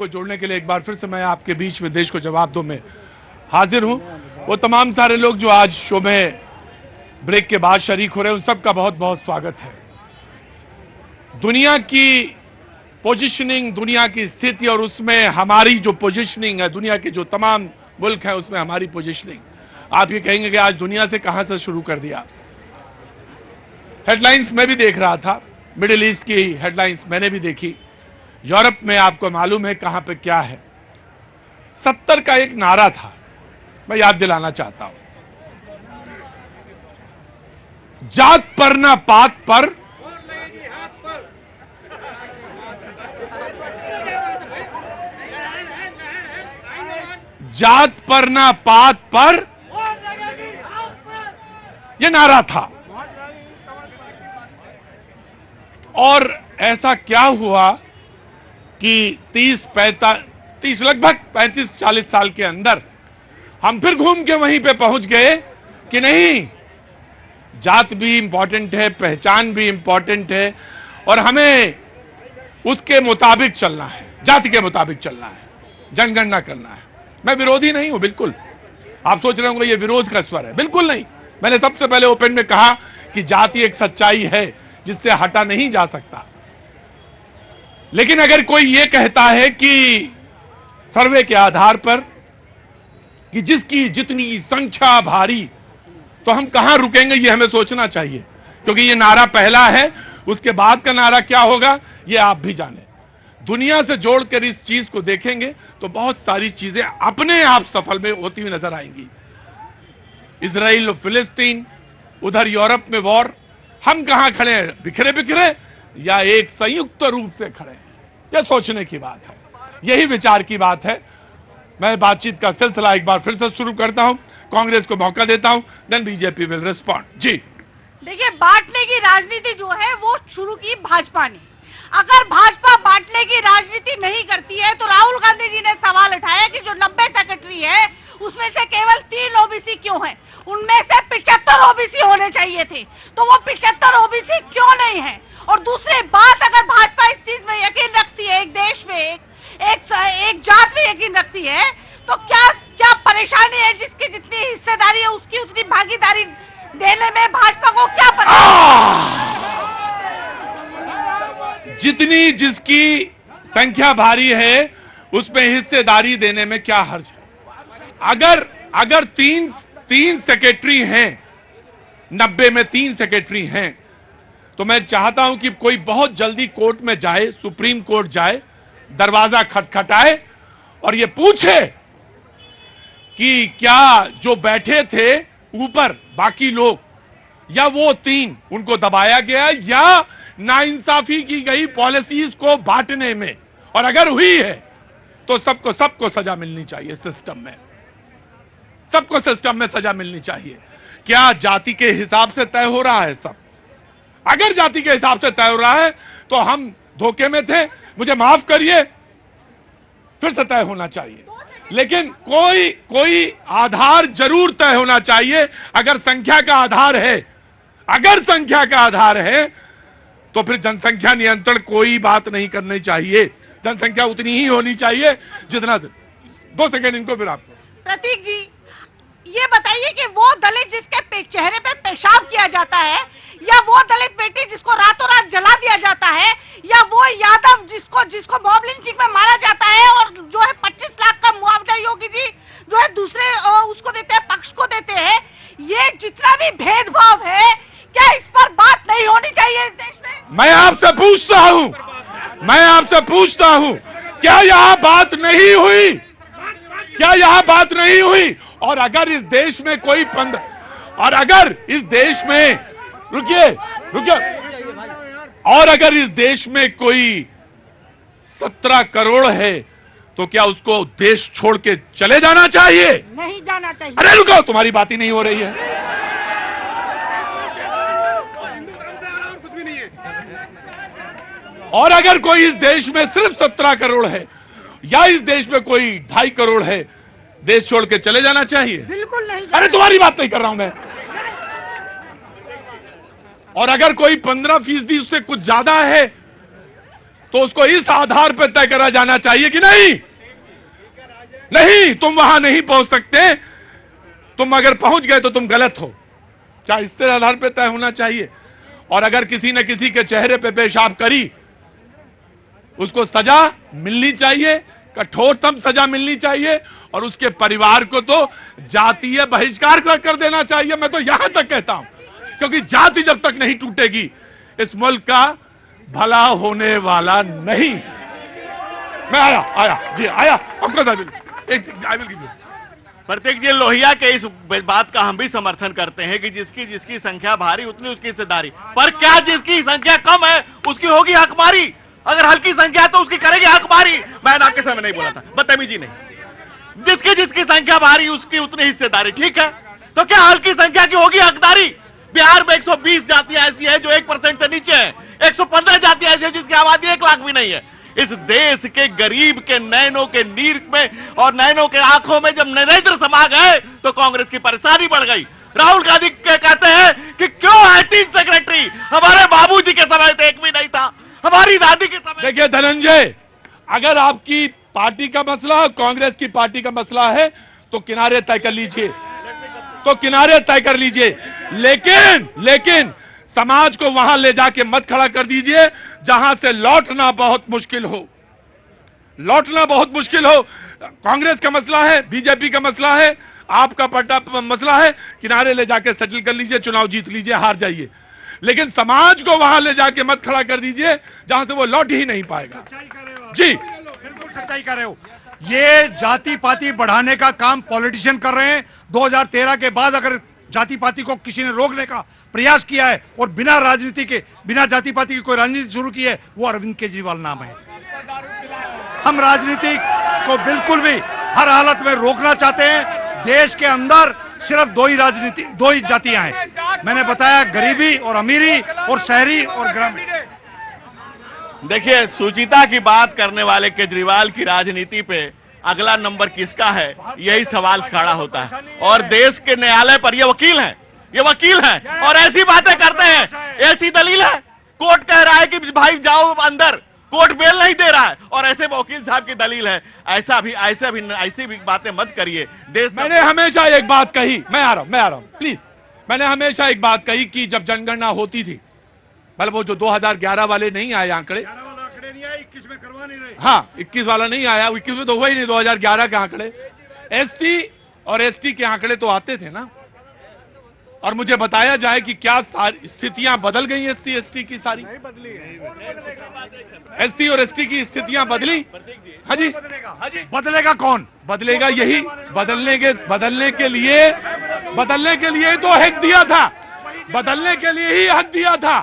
को जोड़ने के लिए एक बार फिर से मैं आपके बीच में देश को जवाब दो में हाजिर हूं। वो तमाम सारे लोग जो आज शो में ब्रेक के बाद शरीक हो रहे हैं, उन सबका बहुत बहुत स्वागत है। दुनिया की पोजीशनिंग, दुनिया की स्थिति और उसमें हमारी जो पोजीशनिंग है, दुनिया के जो तमाम मुल्क हैं उसमें हमारी पोजीशनिंग, आप ये कहेंगे कि आज दुनिया से कहां से शुरू कर दिया। हेडलाइंस मैं भी देख रहा था, मिडिल ईस्ट की हेडलाइंस मैंने भी देखी। यूरोप में आपको मालूम है कहां पे क्या है। 70 का एक नारा था, मैं याद दिलाना चाहता हूं। जात पर ना पात पर, जात पर ना पात पर, यह नारा था। और ऐसा क्या हुआ कि 30 लगभग 35-40 साल के अंदर हम फिर घूम के वहीं पे पहुंच गए कि नहीं, जात भी इंपॉर्टेंट है, पहचान भी इंपॉर्टेंट है और हमें उसके मुताबिक चलना है, जाति के मुताबिक चलना है, जनगणना करना है। मैं विरोधी नहीं हूं, बिल्कुल। आप सोच रहे होंगे ये विरोध का स्वर है, बिल्कुल नहीं। मैंने सबसे पहले ओपन में कहा कि जाति एक सच्चाई है जिससे हटा नहीं जा सकता। लेकिन अगर कोई ये कहता है कि सर्वे के आधार पर कि जिसकी जितनी संख्या भारी, तो हम कहां रुकेंगे ये हमें सोचना चाहिए, क्योंकि ये नारा पहला है, उसके बाद का नारा क्या होगा ये आप भी जाने। दुनिया से जोड़कर इस चीज को देखेंगे तो बहुत सारी चीजें अपने आप सफल में होती हुई नजर आएंगी। इजराइल और फिलिस्तीन, उधर यूरोप में वॉर, हम कहां खड़े हैं, बिखरे बिखरे या एक संयुक्त रूप से खड़े हैं। यह सोचने की बात है, यही विचार की बात है। मैं बातचीत का सिलसिला एक बार फिर से शुरू करता हूं, कांग्रेस को मौका देता हूं, देन बीजेपी विल रिस्पॉन्ड। जी देखिए, बांटने की राजनीति जो है वो शुरू की भाजपा ने। अगर भाजपा बांटने की राजनीति नहीं करती है तो राहुल गांधी जी ने सवाल उठाया कि जो 90 सेक्रेटरी है उसमें से केवल 3 ओबीसी क्यों हैं? उनमें से 75 ओबीसी होने चाहिए थे, तो वो 75 ओबीसी क्यों नहीं है? और दूसरी बात, अगर भाजपा इस चीज में यकीन रखती है, एक देश में एक जात में यकीन रखती है, तो क्या परेशानी है? जिसकी जितनी हिस्सेदारी है उसकी उतनी भागीदारी देने में भाजपा को क्या परेशानी? जितनी जिसकी संख्या भारी है उसमें हिस्सेदारी देने में क्या हर्ज है? अगर तीन सेक्रेटरी हैं, 90 में 3 सेक्रेटरी हैं, तो मैं चाहता हूं कि कोई बहुत जल्दी कोर्ट में जाए, सुप्रीम कोर्ट जाए, दरवाजा खटखटाए और ये पूछे कि क्या जो बैठे थे ऊपर बाकी लोग, या वो 3 उनको दबाया गया या नाइंसाफी की गई पॉलिसीज को बांटने में, और अगर हुई है तो सबको सजा मिलनी चाहिए। सिस्टम में सबको सिस्टम में सजा मिलनी चाहिए। क्या जाति के हिसाब से तय हो रहा है सब? अगर जाति के हिसाब से तय हो रहा है तो हम धोखे में थे, मुझे माफ करिए, फिर से तय होना चाहिए। लेकिन कोई आधार जरूर तय होना चाहिए। अगर संख्या का आधार है, अगर संख्या का आधार है तो फिर जनसंख्या नियंत्रण कोई बात नहीं करनी चाहिए। जनसंख्या उतनी ही होनी चाहिए जितना। 2 सेकेंड इनको, फिर आपको। प्रतीक जी, ये बताइए कि वो दलित जिसके चेहरे पे पेशाब किया जाता है, या वो दलित बेटी जिसको रातों रात जला दिया जाता है, या वो यादव जिसको मॉब लिंचिंग में मारा जाता है और जो है 25 लाख का मुआवजा योगी जी जो है दूसरे उसको देते हैं, पक्ष को देते हैं, ये जितना भी भेदभाव है, क्या इस पर बात नहीं होनी चाहिए इस देश में? मैं आपसे पूछता हूं, क्या यहां बात नहीं हुई? क्या यहां बात नहीं हुई? और अगर इस देश में कोई और अगर इस देश में रुकिए, और अगर इस देश में कोई 17 करोड़ है तो क्या उसको देश छोड़ के चले जाना चाहिए? नहीं जाना चाहिए। अरे रुको, तुम्हारी बात ही नहीं हो रही है। और अगर कोई इस देश में सिर्फ 17 करोड़ है या इस देश में कोई 2.5 करोड़ है, देश छोड़ के चले जाना चाहिए? बिल्कुल नहीं। अरे तुम्हारी बात नहीं कर रहा हूं मैं। और अगर कोई 15% उससे कुछ ज्यादा है तो उसको इस आधार पर तय करा जाना चाहिए कि नहीं, नहीं तुम वहां नहीं पहुंच सकते, तुम अगर पहुंच गए तो तुम गलत हो, क्या इसके आधार पर तय होना चाहिए। और अगर किसी न किसी के चेहरे पे पेशाब करी, उसको सजा मिलनी चाहिए, कठोरतम सजा मिलनी चाहिए, और उसके परिवार को तो जातीय बहिष्कार कर देना चाहिए। मैं तो यहां तक कहता हूं, क्योंकि जाति जब तक नहीं टूटेगी इस मुल्क का भला होने वाला नहीं। मैं आया जी, आया आपका प्रतीक जी, लोहिया के इस बात का हम भी समर्थन करते हैं कि जिसकी जिसकी संख्या भारी उतनी उसकी हिस्सेदारी, पर क्या जिसकी संख्या कम है उसकी होगी हकमारी? अगर हल्की संख्या है तो उसकी करेगी हकमारी? मैंने आपके समय नहीं बोला था, बदतमीजी नहीं। जिसकी जिसकी संख्या भारी उसकी उतनी हिस्सेदारी, ठीक है। तो क्या हल्की संख्या की होगी हकदारी? बिहार में 120 जातियां ऐसी है जो 1% से नीचे है, 115 जातियां ऐसी है जिसकी आबादी 1 लाख भी नहीं है। इस देश के गरीब के नैनों के नीर में और नैनों के आंखों में जब नरेंद्र समा गए तो कांग्रेस की परेशानी बढ़ गई। राहुल गांधी कहते हैं कि क्यों है 3 सेक्रेटरी, हमारे बाबूजी के समय तो एक भी नहीं था, हमारी दादी के समय। देखिए धनंजय, अगर आपकी पार्टी का मसला, कांग्रेस की पार्टी का मसला है तो किनारे तय कर लीजिए, तो किनारे तय कर लीजिए, लेकिन समाज को वहां ले जाके मत खड़ा कर दीजिए जहां से लौटना बहुत मुश्किल हो, लौटना बहुत मुश्किल हो। कांग्रेस का मसला है, बीजेपी का मसला है, आपका मसला है, किनारे ले जाके सेटल कर लीजिए, चुनाव जीत लीजिए, हार जाइए, लेकिन समाज को वहां ले जाके मत खड़ा कर दीजिए जहां से वो लौट ही नहीं पाएगा। जी बिल्कुल सच्चाई कर रहे हो। ये जाति पाति बढ़ाने का काम पॉलिटिशियन कर रहे हैं। 2013 के बाद अगर जाति पाति को किसी ने रोकने का प्रयास किया है और बिना राजनीति के, बिना जाति पाति की कोई राजनीति शुरू की है, वो अरविंद केजरीवाल नाम है। हम राजनीति को बिल्कुल भी हर हालत में रोकना चाहते हैं। देश के अंदर सिर्फ दो ही जातियां हैं, मैंने बताया, गरीबी और अमीरी और शहरी और ग्रामीण। देखिए, सुचिता की बात करने वाले केजरीवाल की राजनीति पे अगला नंबर किसका है, यही सवाल खड़ा होता है। और देश के न्यायालय पर ये वकील हैं और ऐसी बातें करते हैं। ऐसी दलील है, कोर्ट कह रहा है कि भाई जाओ अंदर, कोर्ट बेल नहीं दे रहा है, और ऐसे वकील साहब की दलील है। ऐसी भी बातें मत करिए। देश मैंने हमेशा एक बात कही, मैं आ रहा हूं प्लीज, मैंने हमेशा एक बात कही कि जब जनगणना होती थी, मतलब वो जो 2011 वाले नहीं आए आंकड़े, 21 में करवा नहीं रहे। हाँ 21 वाला नहीं आया, 21 में तो हुआ ही नहीं, 2011 के आंकड़े, एसटी और एसटी के आंकड़े तो आते थे ना। और मुझे बताया जाए कि क्या स्थितियां बदल गई एसटी एसटी की सारी? एसटी और एसटी की स्थितियां बदली? हाँ जी, बदलेगा कौन? बदलेगा यही, बदलने के लिए तो हक दिया था, बदलने के लिए ही हक दिया था।